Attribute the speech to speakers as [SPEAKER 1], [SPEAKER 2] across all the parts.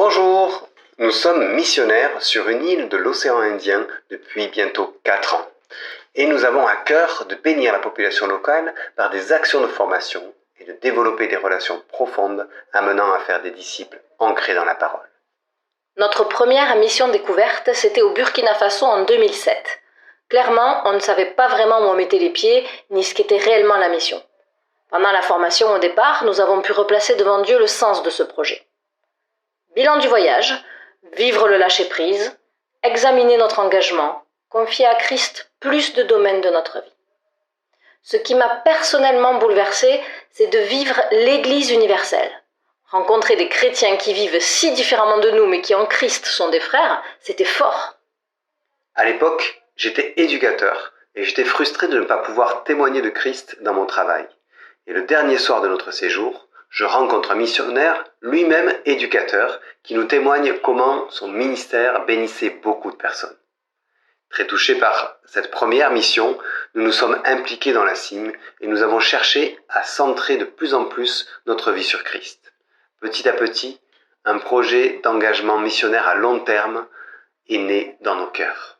[SPEAKER 1] Bonjour, nous sommes missionnaires sur une île de l'océan Indien depuis bientôt 4 ans. Et nous avons à cœur de bénir la population locale par des actions de formation et de développer des relations profondes amenant à faire des disciples ancrés dans la parole.
[SPEAKER 2] Notre première mission découverte, c'était au Burkina Faso en 2007. Clairement, on ne savait pas vraiment où on mettait les pieds, ni ce qu'était réellement la mission. Pendant la formation au départ, nous avons pu replacer devant Dieu le sens de ce projet. Bilan du voyage, vivre le lâcher-prise, examiner notre engagement, confier à Christ plus de domaines de notre vie. Ce qui m'a personnellement bouleversée, c'est de vivre l'Église universelle. Rencontrer des chrétiens qui vivent si différemment de nous, mais qui en Christ sont des frères, c'était fort.
[SPEAKER 1] À l'époque, j'étais éducateur et j'étais frustré de ne pas pouvoir témoigner de Christ dans mon travail. Et le dernier soir de notre séjour, je rencontre un missionnaire, lui-même éducateur, qui nous témoigne comment son ministère bénissait beaucoup de personnes. Très touchés par cette première mission, nous nous sommes impliqués dans la CIM et nous avons cherché à centrer de plus en plus notre vie sur Christ. Petit à petit, un projet d'engagement missionnaire à long terme est né dans nos cœurs.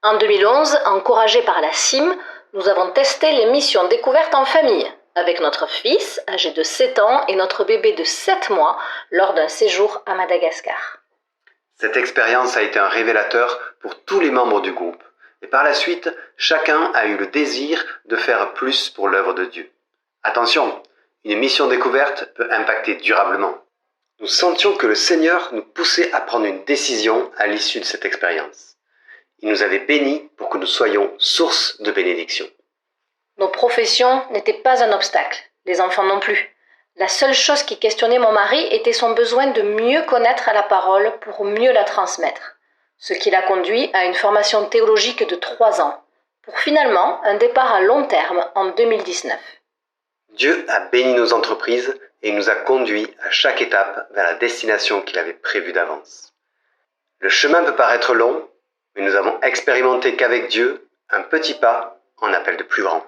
[SPEAKER 2] En 2011, encouragés par la CIM, nous avons testé les missions découvertes en famille, avec notre fils, âgé de 7 ans, et notre bébé de 7 mois, lors d'un séjour à Madagascar.
[SPEAKER 1] Cette expérience a été un révélateur pour tous les membres du groupe. Et par la suite, chacun a eu le désir de faire plus pour l'œuvre de Dieu. Attention, une mission découverte peut impacter durablement. Nous sentions que le Seigneur nous poussait à prendre une décision à l'issue de cette expérience. Il nous avait bénis pour que nous soyons source de bénédiction.
[SPEAKER 2] Nos professions n'étaient pas un obstacle, les enfants non plus. La seule chose qui questionnait mon mari était son besoin de mieux connaître la parole pour mieux la transmettre, ce qui l'a conduit à une formation théologique de 3 ans, pour finalement un départ à long terme en 2019.
[SPEAKER 1] Dieu a béni nos entreprises et nous a conduits à chaque étape vers la destination qu'il avait prévue d'avance. Le chemin peut paraître long, mais nous avons expérimenté qu'avec Dieu, un petit pas en appelle de plus grand.